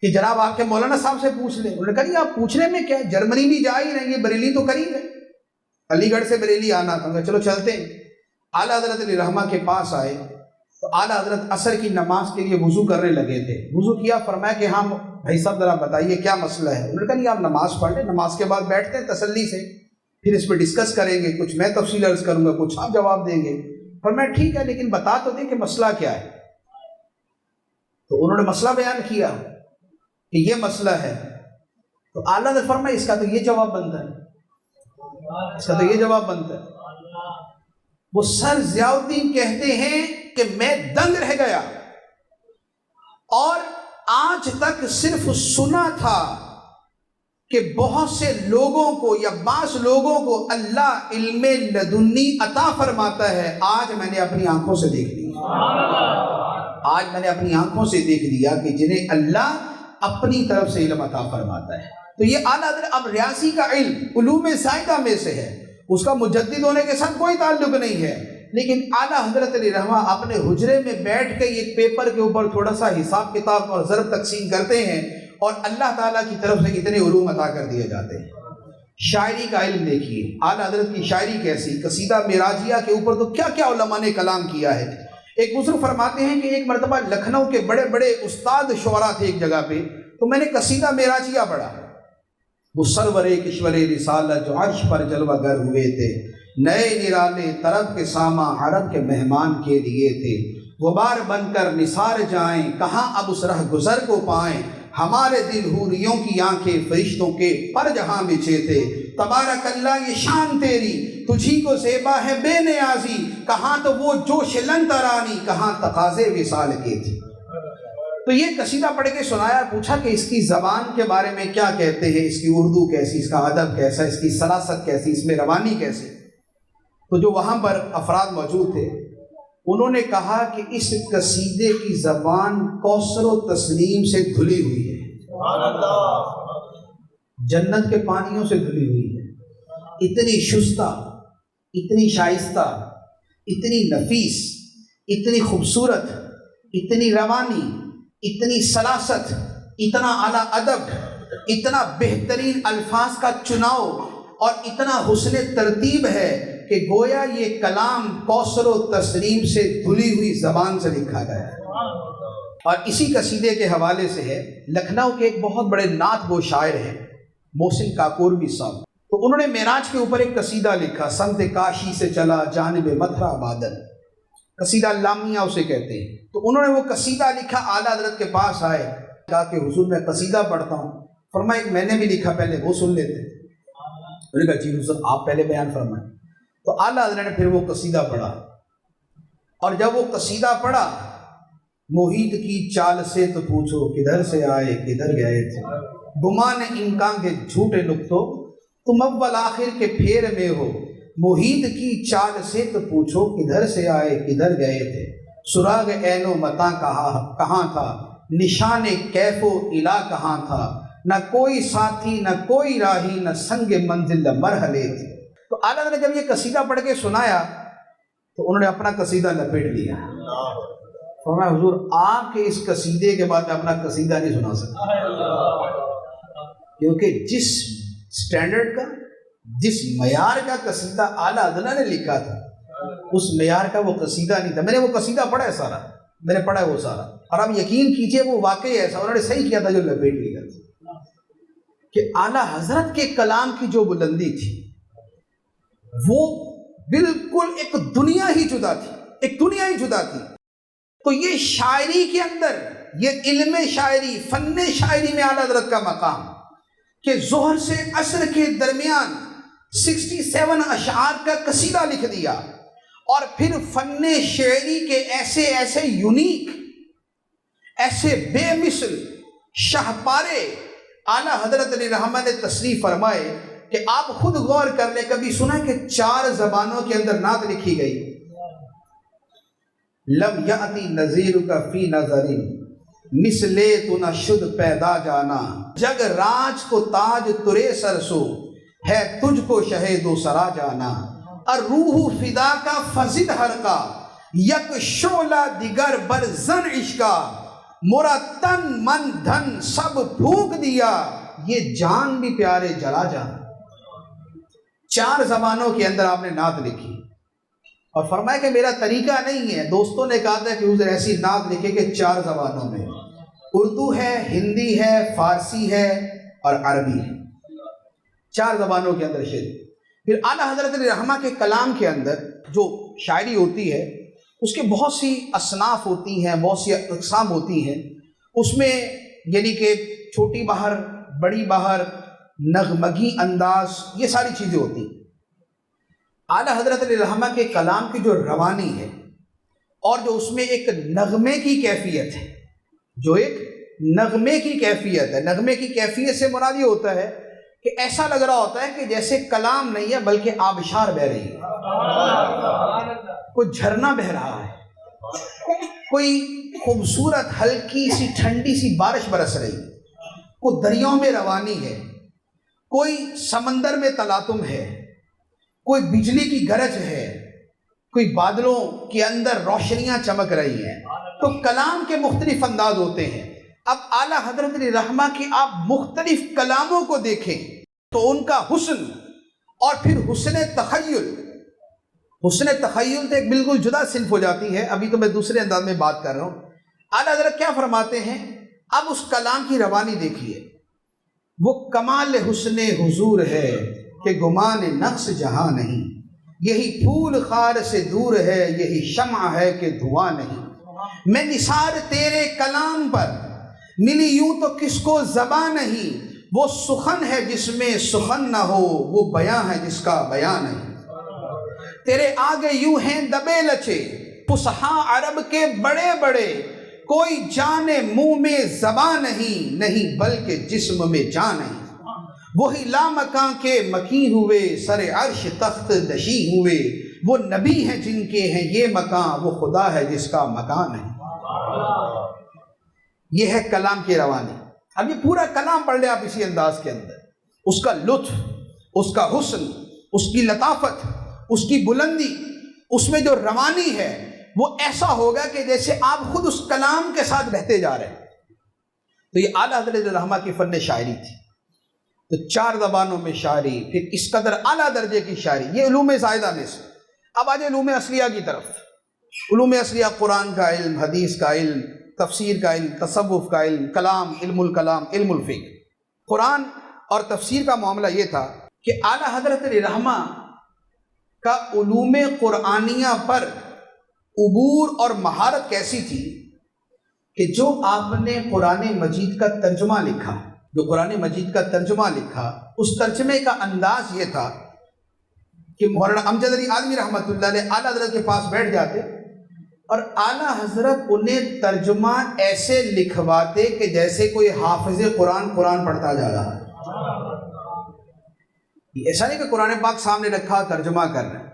کہ جناب آپ کے مولانا صاحب سے پوچھ لیں. انہوں نے کہا نہیں آپ پوچھنے میں کیا، جرمنی بھی جا ہی رہے ہیں، یہ بریلی تو قریب ہے، علی گڑھ سے بریلی آنا تھا، چلو چلتے ہیں. اعلیٰ حضرت علیہ رحمہ کے پاس آئے تو اعلیٰ حضرت عصر کی نماز کے لیے وضو کرنے لگے تھے. وضو کیا، فرمایا کہ ہاں بھائی صاحب ذرا بتائیے کیا مسئلہ ہے. انہوں نے کہا نہیں آپ نماز پڑھ لیں، نماز کے بعد بیٹھتے ہیں تسلی سے، پھر اس پہ ڈسکس کریں گے، کچھ میں تفصیل عرض کروں گا، کچھ آپ جواب دیں گے. فرمایا ٹھیک ہے لیکن بتا تو دیں کہ مسئلہ کیا ہے. تو انہوں نے مسئلہ بیان کیا کہ یہ مسئلہ ہے. تو اعلیٰ نے فرمایا اس کا تو یہ جواب بنتا ہے، اس کا تو یہ جواب بنتا ہے. وہ سر ضیاء الدین کہتے ہیں کہ میں دنگ رہ گیا اور آج تک صرف سنا تھا کہ بہت سے لوگوں کو یا بعض لوگوں کو اللہ علم لدنی عطا فرماتا ہے. آج میں نے اپنی آنکھوں سے دیکھ لیا، آج میں نے اپنی آنکھوں سے دیکھ لیا کہ جنہیں اللہ اپنی طرف سے علم عطا فرماتا ہے. تو یہ اعلیٰ حضرت، اب ریاضی کا علم علوم زائدہ میں سے ہے، اس کا مجدد ہونے کے ساتھ کوئی تعلق نہیں ہے، لیکن اعلیٰ حضرت علیہ رحمہ اپنے حجرے میں بیٹھ کے ایک پیپر کے اوپر تھوڑا سا حساب کتاب اور ضرب تقسیم کرتے ہیں اور اللہ تعالیٰ کی طرف سے اتنے علوم عطا کر دیے جاتے ہیں. شاعری کا علم دیکھیے، اعلیٰ حضرت کی شاعری کیسی، قصیدہ معراجیہ کے اوپر تو کیا کیا علماء نے کلام کیا ہے. ایک بزرگ فرماتے ہیں کہ ایک مرتبہ لکھنؤ کے بڑے بڑے استاد شعراء تھے ایک جگہ پہ، تو میں نے قصیدہ معراجیہ پڑھا. وہ سرور کشور رسالت جو عرش پر جلوہ گر ہوئے تھے، نئے نرالے طرب کے ساما حرم کے مہمان کے لیے تھے. غبار بن کر نثار جائیں، کہاں اب اس رہ گزر کو پائیں. ہمارے دل حوریوں کی آنکھیں فرشتوں کے پر جہاں بچھے تھے. تبارک اللہ یہ شان تیری، تجھی کو زیبا ہے بے نیازی. کہاں تو وہ جوش لن ترانی، کہاں تقاضے وصال کے تھے. تو یہ قصیدہ پڑھ کے سنایا، پوچھا کہ اس کی زبان کے بارے میں کیا کہتے ہیں، اس کی اردو کیسی، اس کا ادب کیسا، اس کی سلاست کیسی، اس میں روانی کیسی. تو جو وہاں پر افراد موجود تھے انہوں نے کہا کہ اس قصیدے کی زبان کوثر و تسنیم سے دھلی ہوئی ہے، جنت کے پانیوں سے دھلی ہوئی ہے. اتنی شستہ، اتنی شائستہ، اتنی نفیس، اتنی خوبصورت، اتنی روانی، اتنی سلاست، اتنا اعلیٰ ادب، اتنا بہترین الفاظ کا چناؤ اور اتنا حسن ترتیب ہے کہ گویا یہ کلام کوثر و تسنیم سے دھلی ہوئی زبان سے لکھا گیا ہے. اور اسی قصیدے کے حوالے سے ہے، لکھنؤ کے ایک بہت بڑے نعت گو شاعر ہیں محسن کاکوروی صاحب، تو انہوں نے معراج کے اوپر ایک قصیدہ لکھا، سمت کاشی سے چلا جانب متھرا بادل، قصیدہ لامیہ اسے کہتے ہیں. تو انہوں نے وہ قصیدہ لکھا، اعلیٰ حضرت کے پاس آئے، کہا کہ حضور میں قصیدہ پڑھتا ہوں. فرمایا ایک میں نے بھی لکھا، پہلے وہ سن لیتے. انہوں نے کہا جی حضور آپ پہلے بیان فرمائیں. تو اعلیٰ حضرت نے پھر وہ قصیدہ پڑھا، اور جب وہ قصیدہ پڑھا، محیط کی چال سے تو پوچھو کدھر سے آئے کدھر گئے تھے. گمان امکان کے جھوٹے نقطوں تم اول آخر کے پھیر میں ہو. محیط کی چال سے تو پوچھو کدھر سے آئے کدھر گئے تھے. سراغ عین و متاں کہاں تھا، نشان کیف و الا کہاں تھا. نہ کوئی ساتھی نہ کوئی راہی، نہ سنگ منزل مرحلے تھے. تو اعلیٰ نے جب یہ قصیدہ پڑھ کے سنایا تو انہوں نے اپنا قصیدہ لپیٹ لیا. فرمایا حضور آپ کے اس قصیدے کے بعد میں اپنا قصیدہ نہیں سنا سکتا، کیونکہ جس سٹینڈرڈ کا، جس معیار کا قصیدہ اعلیٰ حضرت نے لکھا تھا اس معیار کا وہ قصیدہ نہیں تھا. میں نے وہ قصیدہ پڑھا ہے سارا، میں نے پڑھا ہے وہ سارا، اور آپ یقین کیجئے وہ واقعی ایسا انہوں نے صحیح کیا تھا جو لپیٹ لیا تھا کہ اعلیٰ حضرت کے کلام کی جو بلندی تھی وہ بالکل ایک دنیا ہی جدا تھی، ایک دنیا ہی جدا تھی. تو یہ شاعری کے اندر یہ علم شاعری، فن شاعری میں اعلیٰ حضرت کا مقام کہ ظہر سے عصر کے درمیان 67 اشعار کا قصیدہ لکھ دیا، اور پھر فن شعری کے ایسے ایسے یونیک، ایسے بے مثل شاہپارے اعلیٰ حضرت علیہ رحمہ نے تصریف فرمائے کہ آپ خود غور کر لیں، کبھی سنا کہ 4 زبانوں کے اندر نعت لکھی گئی؟ لم یاتی نذیر کا فی نظر مثلے تو نہ شد پیدا جانا، جگ راج کو تاج ترے سرسو ہے تجھ کو شہید و سرا جانا، الروح فدا کا فزد ہر کا یک شعلہ دیگر بر زن عشقا، مرا تن من دھن سب پھونک دیا، یہ جان بھی پیارے جلا جانا۔ 4 زبانوں کے اندر آپ نے نعت لکھی، اور فرمایا کہ میرا طریقہ نہیں ہے۔ دوستوں نے کہا تھا کہ حضور ایسی نعت لکھے کہ 4 زبانوں میں، اردو ہے، ہندی ہے، فارسی ہے اور عربی ہے، 4 زبانوں کے اندر شعر۔ پھر اعلیٰ حضرت علیہ رحمہ کے کلام کے اندر جو شاعری ہوتی ہے اس کے بہت سی اصناف ہوتی ہیں، بہت سی اقسام ہوتی ہیں، اس میں یعنی کہ چھوٹی بہر، بڑی بہر، نغمگی انداز، یہ ساری چیزیں ہوتی ہیں۔ اعلیٰ حضرت علیہ رحمہ کے کلام کی جو روانی ہے اور جو اس میں ایک نغمے کی کیفیت ہے، جو ایک نغمے کی کیفیت ہے، نغمے کی کیفیت سے مراد یہ ہوتا ہے کہ ایسا لگ رہا ہوتا ہے کہ جیسے کلام نہیں ہے بلکہ آبشار بہہ رہی ہے، کوئی جھرنا بہہ رہا ہے، کوئی خوبصورت ہلکی سی ٹھنڈی سی بارش برس رہی ہے، کوئی دریاؤں میں روانی ہے، کوئی سمندر میں تلاطم ہے، کوئی بجلی کی گرج ہے، کوئی بادلوں کے اندر روشنیاں چمک رہی ہیں۔ تو کلام کے مختلف انداز ہوتے ہیں۔ اب اعلیٰ حضرت علیہ رحمہ کی آپ مختلف کلاموں کو دیکھیں تو ان کا حسن اور پھر حسن تخیل تو ایک بالکل جدا صنف ہو جاتی ہے، ابھی تو میں دوسرے انداز میں بات کر رہا ہوں۔ اعلیٰ حضرت کیا فرماتے ہیں؟ اب اس کلام کی روانی دیکھیے، وہ کمال حسن حضور ہے کہ گمان نقص جہاں نہیں، یہی پھول خار سے دور ہے، یہی شمع ہے کہ دھواں نہیں، میں نثار تیرے کلام پر ملی یوں تو کس کو زبان نہیں، وہ سخن ہے جس میں سخن نہ ہو، وہ بیاں ہے جس کا بیاں نہیں، تیرے آگے یوں ہیں دبے لچے فصحاء عرب کے بڑے بڑے، کوئی جان منہ میں زبان نہیں، نہیں بلکہ جسم میں جان نہیں، وہی لامکاں کے مکی ہوئے، سر عرش تخت نشی ہوئے، وہ نبی ہیں جن کے ہیں یہ مکان، وہ خدا ہے جس کا مکان ہے۔ یہ ہے کلام کی روانی۔ اب یہ پورا کلام پڑھ لیں آپ اسی انداز کے اندر، اس کا لطف، اس کا حسن، اس کی لطافت، اس کی بلندی، اس میں جو روانی ہے وہ ایسا ہوگا کہ جیسے آپ خود اس کلام کے ساتھ بہتے جا رہے ہیں۔ تو یہ اعلیٰ حضرت رحمہ کی فن شاعری تھی۔ تو 4 زبانوں میں شاعری، پھر اس قدر اعلیٰ درجے کی شاعری، یہ علوم زائدہ میں سے۔ اب آج علوم اصلیہ کی طرف۔ علوم اصلیہ قرآن کا علم، حدیث کا علم، تفسیر کا علم، تصوف کا علم، کلام، علم الکلام، علم الفقہ۔ قرآن اور تفسیر کا معاملہ یہ تھا کہ اعلیٰ حضرت رحمہ کا علوم قرآنیہ پر عبور اور مہارت کیسی تھی کہ جو آپ نے قرآن مجید کا ترجمہ لکھا، جو قرآن مجید کا ترجمہ لکھا، اس ترجمے کا انداز یہ تھا کہ مولانا امجد علی عالمی رحمۃ اللہ علیہ اعلیٰ حضرت کے پاس بیٹھ جاتے اور اعلیٰ حضرت انہیں ترجمہ ایسے لکھواتے کہ جیسے کوئی حافظ قرآن پڑھتا جا رہا ہے۔ ایسا نہیں کہ قرآن پاک سامنے رکھا ترجمہ کر رہے ہیں،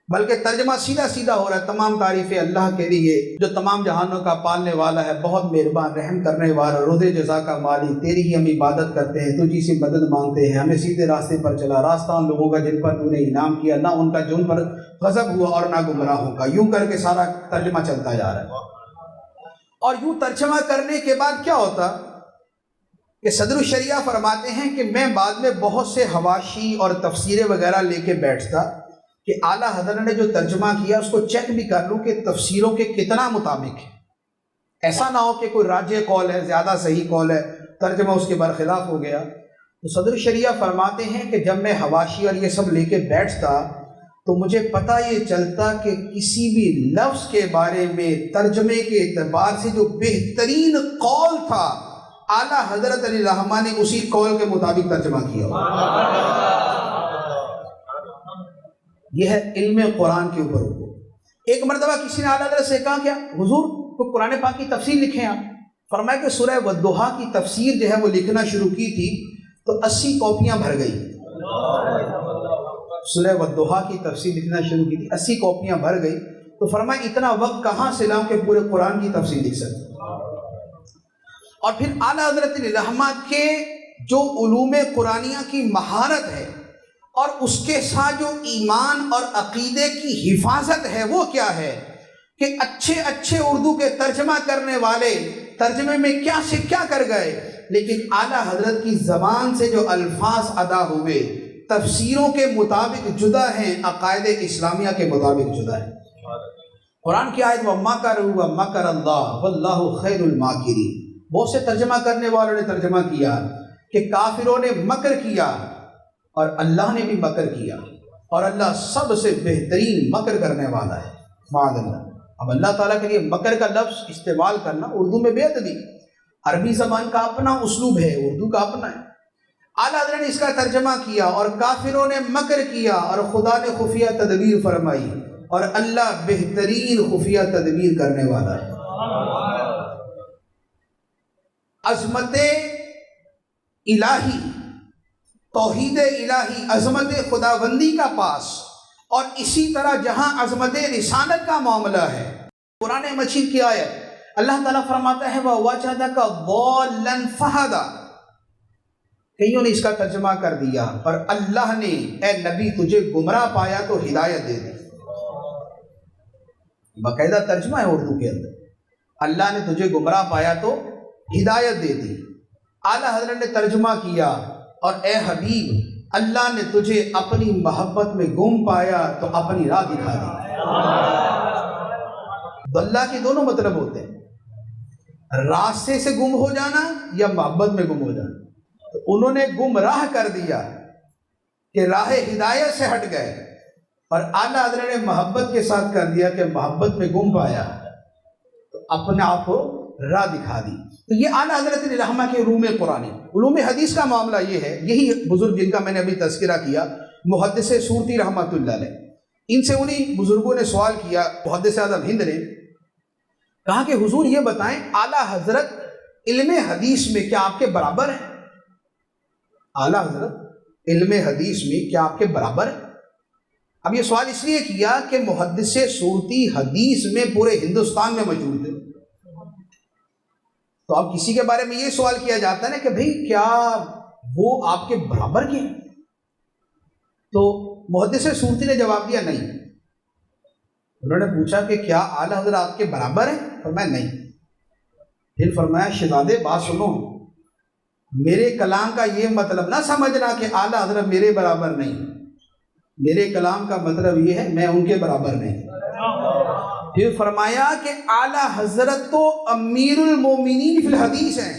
بلکہ ترجمہ سیدھا سیدھا ہو رہا ہے۔ تمام تعریفیں اللہ کے لیے جو تمام جہانوں کا پالنے والا ہے، بہت مہربان، رحم کرنے والا، روز جزا کا مالک، تیری ہی ہم عبادت کرتے ہیں، تجھی سے مدد مانگتے ہیں، ہمیں سیدھے راستے پر چلا، راستہ ان لوگوں کا جن پر تو نے انعام کیا، نہ ان کا جن پر غضب ہوا اور نہ گمراہوں کا۔ یوں کر کے سارا ترجمہ چلتا جا رہا ہے۔ اور یوں ترجمہ کرنے کے بعد کیا ہوتا کہ صدر الشریعہ فرماتے ہیں کہ میں بعد میں بہت سے حواشی اور تفسیریں وغیرہ لے کے بیٹھتا کہ اعلیٰ حضرت نے جو ترجمہ کیا اس کو چیک بھی کر لوں کہ تفسیروں کے کتنا مطابق ہے۔ ایسا نہ ہو کہ کوئی راجح قول ہے، زیادہ صحیح قول ہے، ترجمہ اس کے برخلاف ہو گیا۔ تو صدر الشریعہ فرماتے ہیں کہ جب میں حواشی اور یہ سب لے کے بیٹھتا تو مجھے پتہ یہ چلتا کہ کسی بھی لفظ کے بارے میں ترجمے کے اعتبار سے جو بہترین قول تھا اعلیٰ حضرت علیہ الرحمہ نے اسی قول کے مطابق ترجمہ کیا. یہ ہے علم قرآن کے اوپر. ایک مرتبہ کسی نے اعلیٰ حضرت سے کہا کیا حضور کو قرآن پاک کی تفسیر لکھیں آپ. فرمایا کہ سورہ والضحیٰ کی تفسیر جو ہے وہ لکھنا شروع کی تھی تو 80 کاپیاں بھر گئی. سورہ والضحیٰ کی تفسیر لکھنا شروع کی تھی، 80 کاپیاں بھر گئی. تو فرمایا اتنا وقت کہاں سے لاؤں کہ پورے قرآن کی تفسیر لکھ سکوں. اور پھر اعلیٰ حضرت رحمہ کے جو علوم قرآنیہ کی مہارت ہے اور اس کے ساتھ جو ایمان اور عقیدے کی حفاظت ہے وہ کیا ہے کہ اچھے اچھے اردو کے ترجمہ کرنے والے ترجمے میں کیا سے کیا کر گئے، لیکن اعلیٰ حضرت کی زبان سے جو الفاظ ادا ہوئے تفسیروں کے مطابق جدا ہیں، عقائد اسلامیہ کے مطابق جدا ہیں. قرآن کی آیت وَمَكَرُوا وَمَكَرَ اللَّهُ وَاللَّهُ خَيْرُ الْمَاكِرِينَ، بہت سے ترجمہ کرنے والوں نے ترجمہ کیا کہ کافروں نے مکر کیا اور اللہ نے بھی مکر کیا اور اللہ سب سے بہترین مکر کرنے والا ہے. معاذ اللہ. اب اللہ تعالیٰ کے لیے مکر کا لفظ استعمال کرنا اردو میں بے ادبی. عربی زبان کا اپنا اسلوب ہے، اردو کا اپنا ہے. اعلیٰ حضرت نے اس کا ترجمہ کیا اور کافروں نے مکر کیا اور خدا نے خفیہ تدبیر فرمائی اور اللہ بہترین خفیہ تدبیر کرنے والا ہے. عظمت الہی، توحید الہی، عظمت خداوندی کا پاس، اور اسی طرح جہاں عظمت رسالت کا معاملہ ہے. قرآن مجید کی آیت اللہ تعالیٰ فرماتا ہے وَوَجَدَكَ ضَالًّا فَهَدَىٰ. کئیوں نے اس کا ترجمہ کر دیا اور اللہ نے اے نبی تجھے گمراہ پایا تو ہدایت دے دی. باقاعدہ ترجمہ ہے اردو کے اندر، اللہ نے تجھے گمراہ پایا تو ہدایت دے دی. اعلیٰ حضرت نے ترجمہ کیا اور اے حبیب اللہ نے تجھے اپنی محبت میں گم پایا تو اپنی راہ دکھا دی. اللہ کے دونوں مطلب ہوتے ہیں، راستے سے گم ہو جانا یا محبت میں گم ہو جانا. تو انہوں نے گمراہ کر دیا کہ راہ ہدایت سے ہٹ گئے اور اعلیٰ حضرت نے محبت کے ساتھ کر دیا کہ محبت میں گم پایا تو اپنے آپ کو راہ دکھا دی. تو یہ اعلیٰ حضرت رحمہ کے علوم قرآن. علوم حدیث کا معاملہ یہ ہے، یہی بزرگ جن کا میں نے ابھی تذکرہ کیا محدث سورتی رحمۃ اللہ علیہ، ان سے انہی بزرگوں نے سوال کیا، محدث اعظم ہند نے کہا کہ حضور یہ بتائیں اعلیٰ حضرت علم حدیث میں کیا آپ کے برابر ہیں؟ اعلیٰ حضرت علم حدیث میں کیا آپ کے برابر ہیں؟ اب یہ سوال اس لیے کیا کہ محدث صورتی حدیث میں پورے ہندوستان میں موجود تھے. تو اب کسی کے بارے میں یہ سوال کیا جاتا ہے نا کہ بھئی کیا وہ آپ کے برابر کے ہیں؟ تو محدث صورتی نے جواب دیا نہیں. انہوں نے پوچھا کہ کیا اعلیٰ حضرت آپ کے برابر ہیں؟ فرمایا نہیں. پھر فرمایا شہزادے بات سنو، میرے کلام کا یہ مطلب نہ سمجھنا کہ اعلیٰ حضرت میرے برابر نہیں. میرے کلام کا مطلب یہ ہے میں ان کے برابر نہیں. پھر فرمایا کہ اعلیٰ حضرت تو امیر المومنین فی الحدیث ہیں.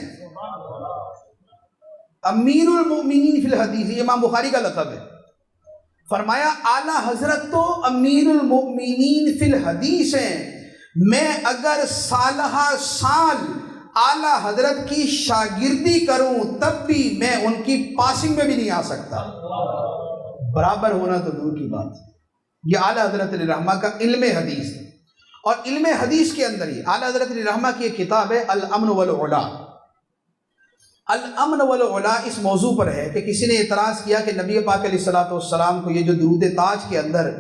امیر المومنین فی الحدیث یہ امام بخاری کا لقب ہے. فرمایا اعلیٰ حضرت تو امیر المومنین فی الحدیث ہیں، میں اگر سالہ سال اعلیٰ حضرت کی شاگردی کروں تب بھی میں ان کی پاسنگ میں بھی نہیں آ سکتا. برابر ہونا تو دور کی بات. یہ اعلیٰ حضرت رحمہ کا علم حدیث ہے. اور علم حدیث کے اندر ہی اعلیٰ حضرت رحمہ کی ایک کتاب ہے الامن والعلا. الامن والعلا اس موضوع پر ہے کہ کسی نے اعتراض کیا کہ نبی پاک علیہ الصلوۃ والسلام کو یہ جو درود تاج کے اندر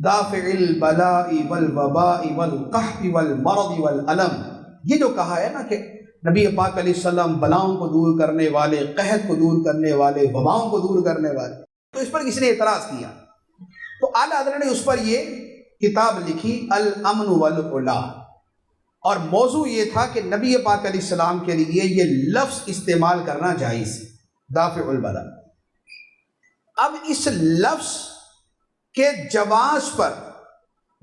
دافع البلاء والوباء والقحط والمرض والالم یہ جو کہا ہے نا کہ نبی پاک علیہ السلام بلاؤں کو دور کرنے والے، قحط کو دور کرنے والے، وباؤں کو دور کرنے والے، تو اس پر کسی نے اعتراض کیا. تو اعلیٰ حضرت نے اس پر یہ کتاب لکھی الامن والعلا، اور موضوع یہ تھا کہ نبی پاک علیہ السلام کے لیے یہ لفظ استعمال کرنا جائز ہے، دافع البلاء. اب اس لفظ کے جواز پر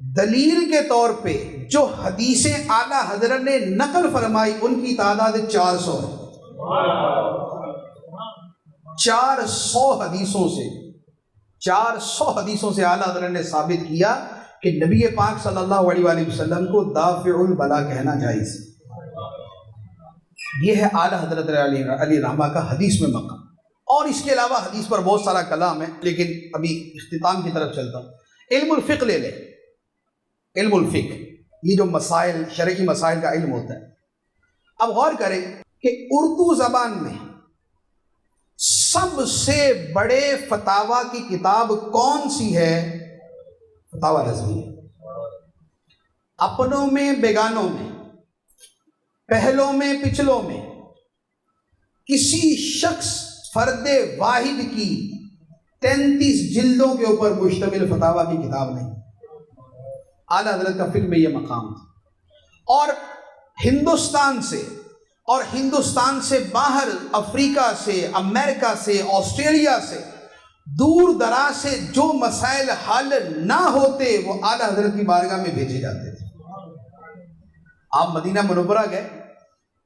دلیل کے طور پہ جو حدیثیں اعلیٰ حضرت نے نقل فرمائی ان کی تعداد 400 ہے. 400 حدیثوں سے 400 حدیثوں سے اعلیٰ حضرت نے ثابت کیا کہ نبی پاک صلی اللہ علیہ وآلہ وسلم کو دافع البلا کہنا جائز۔ یہ ہے اعلیٰ حضرت علی رحمہ کا حدیث میں مقام۔ اور اس کے علاوہ حدیث پر بہت سارا کلام ہے، لیکن ابھی اختتام کی طرف چلتا ہوں۔ علم الفقہ لے لیں، علم الفقہ، یہ جو مسائل، شرعی مسائل کا علم ہوتا ہے۔ اب غور کریں کہ اردو زبان میں سب سے بڑے فتاوی کی کتاب کون سی ہے؟ فتاوی رضویہ۔ اپنوں میں بیگانوں میں، پہلوں میں پچھلوں میں، کسی شخص فرد واحد کی 33 جلدوں کے اوپر مشتمل فتاوی کی کتاب نہیں۔ اعلیٰ حضرت کا فقہ میں یہ مقام تھا۔ اور ہندوستان سے اور ہندوستان سے باہر افریقہ سے، امریکہ سے، آسٹریلیا سے، دور دراز سے جو مسائل حل نہ ہوتے وہ اعلیٰ حضرت کی بارگاہ میں بھیجے جاتے تھے۔ آپ مدینہ منورہ گئے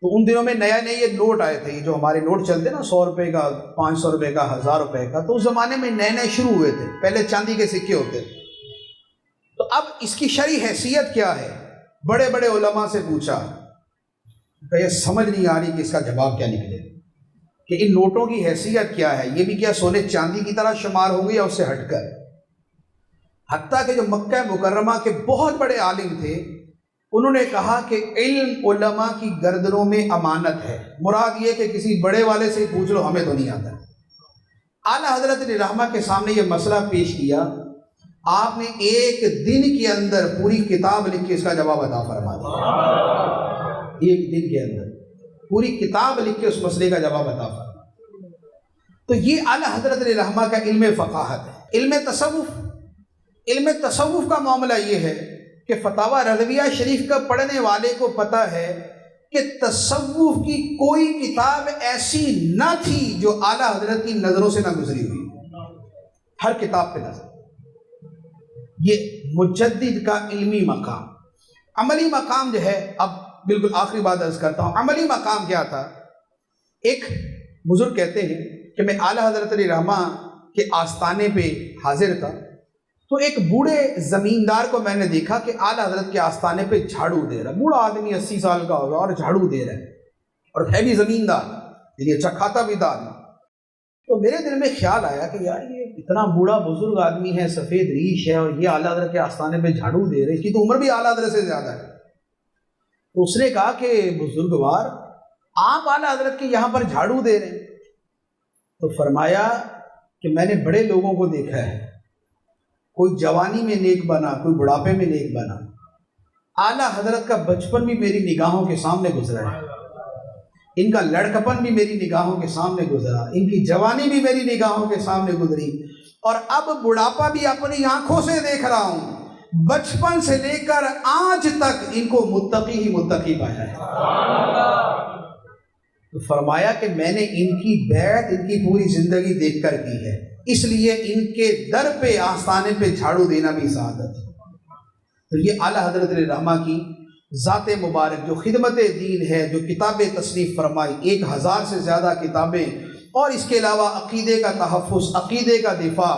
تو ان دنوں میں نیا نئے یہ نوٹ آئے تھے، یہ جو ہمارے نوٹ چلتے نا 100 روپے کا، 500 روپے کا، 1000 روپے کا، تو اس زمانے میں نئے نئے شروع ہوئے تھے، پہلے چاندی کے سکے ہوتے تھے۔ تو اب اس کی شرعی حیثیت کیا ہے؟ بڑے بڑے علماء سے پوچھا کہ یہ سمجھ نہیں آ رہی کہ اس کا جواب کیا نکلے، کہ ان نوٹوں کی حیثیت کیا ہے، یہ بھی کیا سونے چاندی کی طرح شمار ہو گئی یا اس سے ہٹ کر؟ حتیٰ کہ جو مکہ مکرمہ کے بہت بڑے عالم تھے انہوں نے کہا کہ علم علماء کی گردنوں میں امانت ہے، مراد یہ کہ کسی بڑے والے سے پوچھ لو، ہمیں تو نہیں آتا۔ اعلیٰ حضرت نے رحمہ کے سامنے یہ مسئلہ پیش کیا، آپ نے ایک دن کے اندر پوری کتاب لکھ کے اس کا جواب عطا فرما دیا۔ ایک دن کے اندر پوری کتاب لکھ کے اس مسئلے کا جواب عطا فرما۔ تو یہ اعلیٰ حضرت رحمہ کا علم فقاہت ہے۔ علم تصوف کا معاملہ یہ ہے کہ فتاوی رضویہ شریف کا پڑھنے والے کو پتہ ہے کہ تصوف کی کوئی کتاب ایسی نہ تھی جو اعلیٰ حضرت کی نظروں سے نہ گزری ہوئی، ہر کتاب پہ نظر۔ یہ مجدد کا علمی مقام۔ عملی مقام جو ہے، اب بالکل آخری بات عرض کرتا ہوں، عملی مقام کیا تھا؟ ایک بزرگ کہتے ہیں کہ میں اعلیٰ حضرت علی رحمہ کے آستانے پہ حاضر تھا، تو ایک بوڑھے زمیندار کو میں نے دیکھا کہ اعلیٰ حضرت کے آستانے پہ جھاڑو دے رہا ہے۔ بوڑھا آدمی 80 سال کا ہوگا اور جھاڑو دے رہا ہے، اور ہے بھی زمیندار، یعنی اچھا کھاتا پیتا آدمی۔ تو میرے دل میں خیال آیا کہ یار یہ اتنا بوڑھا بزرگ آدمی ہے، سفید ریش ہے، اور یہ اعلیٰ حضرت کے آستانے پہ جھاڑو دے رہے، اس کی تو عمر بھی اعلیٰ حضرت سے زیادہ ہے۔ تو اس نے کہا کہ بزرگوار، آپ اعلیٰ حضرت کے یہاں پر جھاڑو دے رہے ہیں؟ تو فرمایا کہ میں نے بڑے لوگوں کو دیکھا ہے، کوئی جوانی میں نیک بنا، کوئی بڑھاپے میں نیک بنا، اعلیٰ حضرت کا بچپن بھی میری نگاہوں کے سامنے گزرا ہے، ان کا لڑکپن بھی میری نگاہوں کے سامنے گزرا، ان کی جوانی بھی میری نگاہوں کے سامنے گزری، اور اب بڑھاپا بھی اپنی آنکھوں سے دیکھ رہا ہوں۔ بچپن سے لے کر آج تک ان کو متقی ہی متقی پایا ہے۔ تو فرمایا کہ میں نے ان کی بیعت ان کی پوری زندگی دیکھ کر کی ہے، اس لیے ان کے در پہ آستانے پہ جھاڑو دینا بھی سعادت ہے۔ تو یہ اعلیٰ حضرت رحمہ کی ذات مبارک جو خدمت دین ہے، جو کتابیں تصنیف فرمائی، 1000 سے زیادہ کتابیں، اور اس کے علاوہ عقیدے کا تحفظ، عقیدے کا دفاع،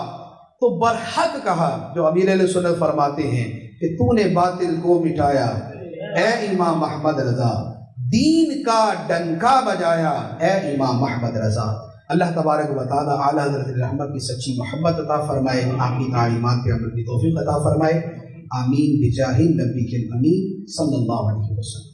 تو برحق کہا جو امیر علیہ سنت فرماتے ہیں کہ تو نے باطل کو مٹایا اے امام محمد رضا، دین کا ڈنکا بجایا اے امام محمد رضا۔ اللہ تبارک و تعالی اعلیٰ حضرت رحمہ کی سچی محبت عطا فرمائے، آپ کی تعلیمات پہ عمل کی توفیق عطا فرمائے، آمین بجاہ نبی کے امین صلی اللہ علیہ وسلم۔